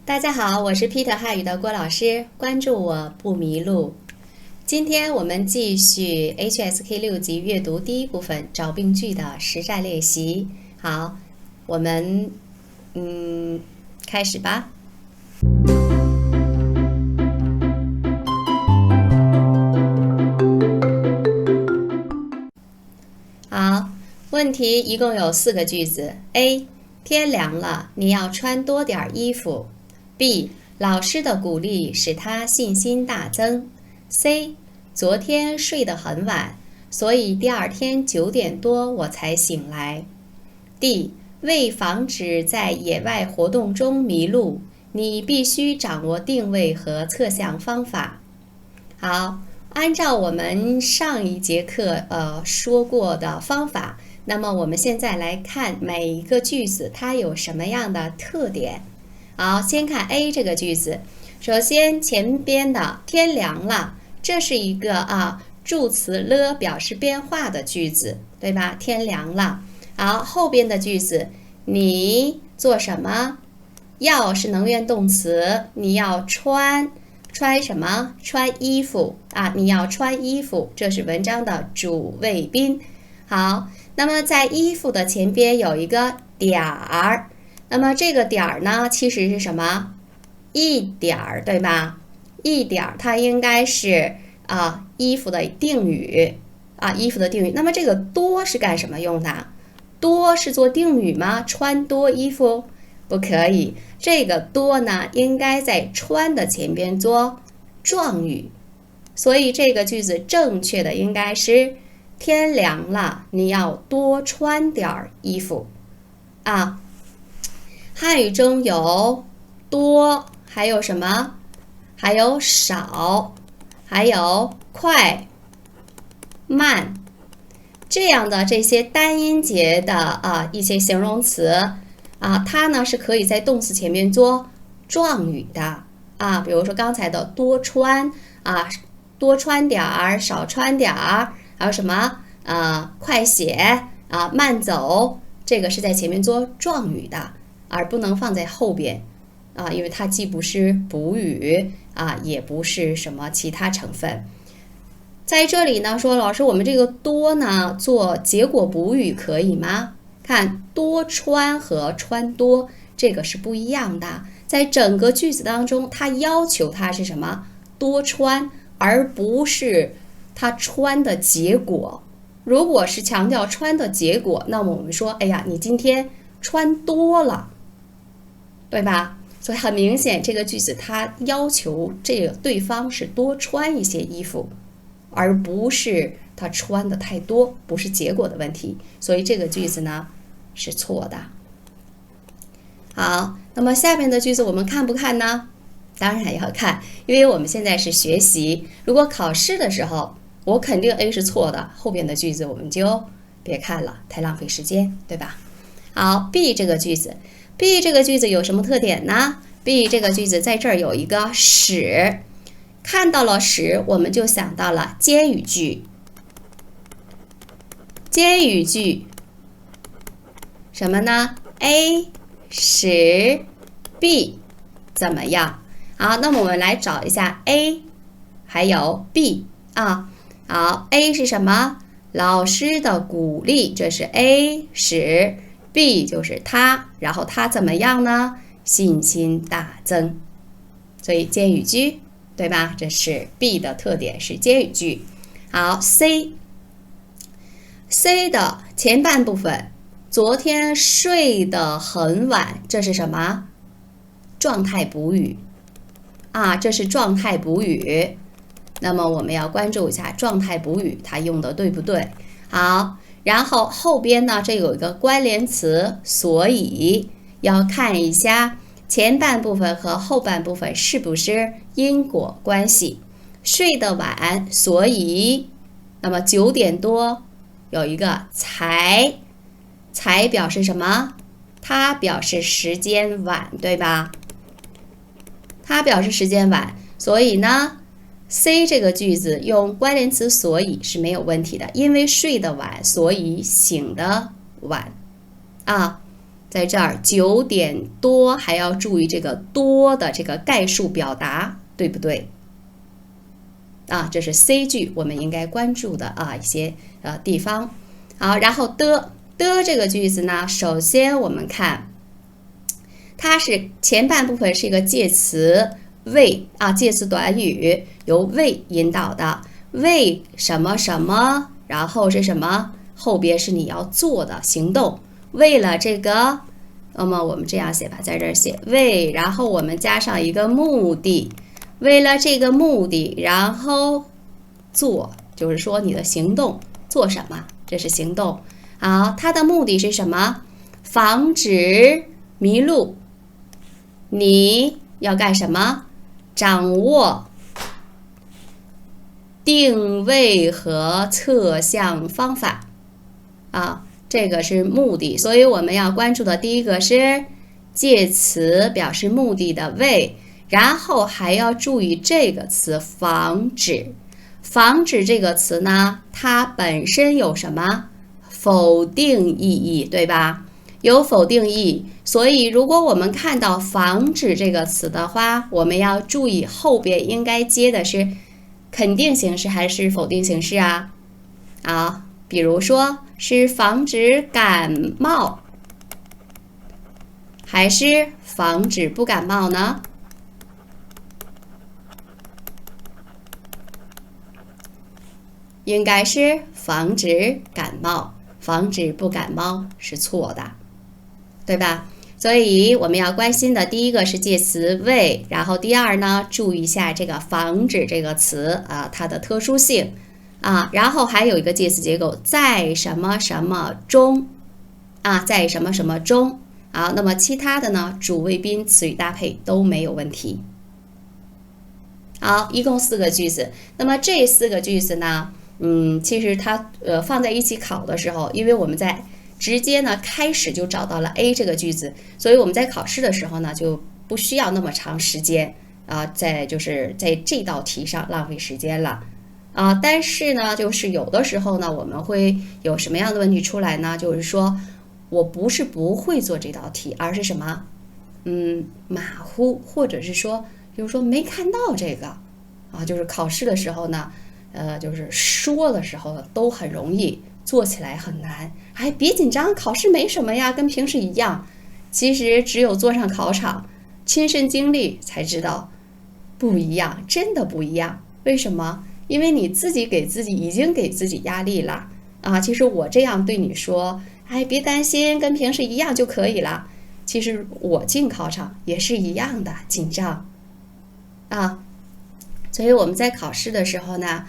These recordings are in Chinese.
大家好，我是 Peter 汉语的郭老师，关注我不迷路。今天我们继续 HSK 6级阅读第一部分找病句的实战练习。好，我们开始吧。好，问题一共有4个句子。A. 天凉了，你要穿多点衣服。B. 老师的鼓励使他信心大增。C. 昨天睡得很晚，所以第二天9点多我才醒来。D. 为防止在野外活动中迷路，你必须掌握定位和测向方法。好，按照我们上一节课说过的方法，那么我们现在来看每一个句子它有什么样的特点。好，先看 A 这个句子。首先前边的天凉了，这是一个助词了表示变化的句子，对吧？天凉了。好，后边的句子，你做什么？要是能源动词，你要穿什么？穿衣服啊！你要穿衣服，这是文章的主谓宾。好，那么在衣服的前边有一个点儿。那么这个点儿呢，其实是什么？一点儿，对吧？一点儿，它应该是衣服的定语衣服的定语。那么这个多是干什么用的？多是做定语吗？穿多衣服？不可以，这个多呢，应该在穿的前边做状语。所以这个句子正确的应该是天凉了，你要多穿点衣服啊。汉语中有多，还有什么？还有少，还有快、慢，这样的这些单音节的一些形容词它呢是可以在动词前面做状语的比如说刚才的多穿多穿点儿，少穿点儿，还有什么快写慢走，这个是在前面做状语的。而不能放在后边因为它既不是补语也不是什么其他成分。在这里呢说，老师我们这个多呢做结果补语可以吗？看多穿和穿多这个是不一样的，在整个句子当中它要求它是什么？多穿，而不是它穿的结果。如果是强调穿的结果，那么我们说哎呀你今天穿多了，对吧？所以很明显这个句子它要求这个对方是多穿一些衣服，而不是他穿的太多，不是结果的问题。所以这个句子呢是错的。好，那么下面的句子我们看不看呢？当然要看，因为我们现在是学习，如果考试的时候我肯定 A 是错的，后边的句子我们就别看了，太浪费时间，对吧？好， B 这个句子，B 这个句子有什么特点呢？ B 这个句子在这儿有一个使，看到了使我们就想到了接语句。接语句什么呢？ A 使 B 怎么样？好，那么我们来找一下 A 还有 B 好， A 是什么？老师的鼓励，这是 A 使，B 就是他，然后他怎么样呢？信心大增，所以接语句，对吧？这是 B 的特点，是接语句。好， C 的前半部分，昨天睡得很晚，这是什么？状态补语这是状态补语。那么我们要关注一下状态补语它用的对不对。好，然后后边呢这有一个关联词所以，要看一下前半部分和后半部分是不是因果关系。睡得晚，所以那么9点多有一个才表示什么？它表示时间晚，对吧？它表示时间晚，所以呢C 这个句子用关联词所以是没有问题的，因为睡得晚，所以醒得晚在这儿9点多，还要注意这个多的这个概述表达，对不对？啊，这是 C 句我们应该关注的一些地方。好，然后的这个句子呢，首先我们看，它是前半部分是一个介词为介词短语，由为引导的，为什么什么，然后是什么，后边是你要做的行动，为了这个，那么我们这样写吧，在这儿写为，然后我们加上一个目的，为了这个目的，然后做，就是说你的行动做什么，这是行动。好，它的目的是什么？防止迷路。你要干什么？掌握定位和测向方法这个是目的，所以我们要关注的第一个是介词表示目的的为，然后还要注意这个词防止。防止这个词呢，它本身有什么否定意义，对吧？有否定意义，所以如果我们看到防止这个词的话，我们要注意后边应该接的是肯定形式还是否定形式比如说是防止感冒还是防止不感冒呢？应该是防止感冒，防止不感冒是错的，对吧？所以我们要关心的第一个是介词为，然后第二呢，注意一下这个防止这个词它的特殊性然后还有一个介词结构在什么什么中在什么什么中那么其他的呢，主谓宾词语搭配都没有问题。好，一共4个句子，那么这4个句子呢其实它放在一起考的时候，因为我们在直接呢开始就找到了 A 这个句子，所以我们在考试的时候呢就不需要那么长时间在这道题上浪费时间了但是呢就是有的时候呢我们会有什么样的问题出来呢？就是说我不是不会做这道题，而是什么马虎，或者是说就是说没看到这个就是考试的时候呢就是说的时候都很容易，做起来很难。别紧张，考试没什么呀，跟平时一样。其实只有坐上考场，亲身经历才知道不一样，真的不一样。为什么？因为你自己已经给自己压力了其实我这样对你说，别担心，跟平时一样就可以了。其实我进考场也是一样的紧张所以我们在考试的时候呢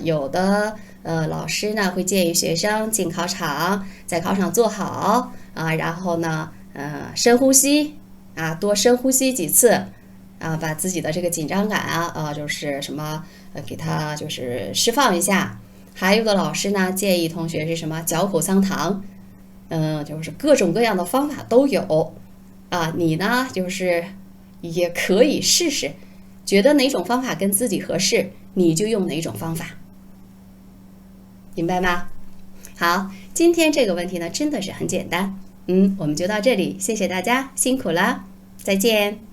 有的老师呢会建议学生进考场，在考场坐好然后呢深呼吸多深呼吸几次把自己的这个紧张感就是什么给它就是释放一下。还有的老师呢建议同学是什么嚼口香糖，就是各种各样的方法都有你呢就是也可以试试，觉得哪种方法跟自己合适，你就用哪种方法，明白吗？好，今天这个问题呢真的是很简单我们就到这里，谢谢大家，辛苦了，再见。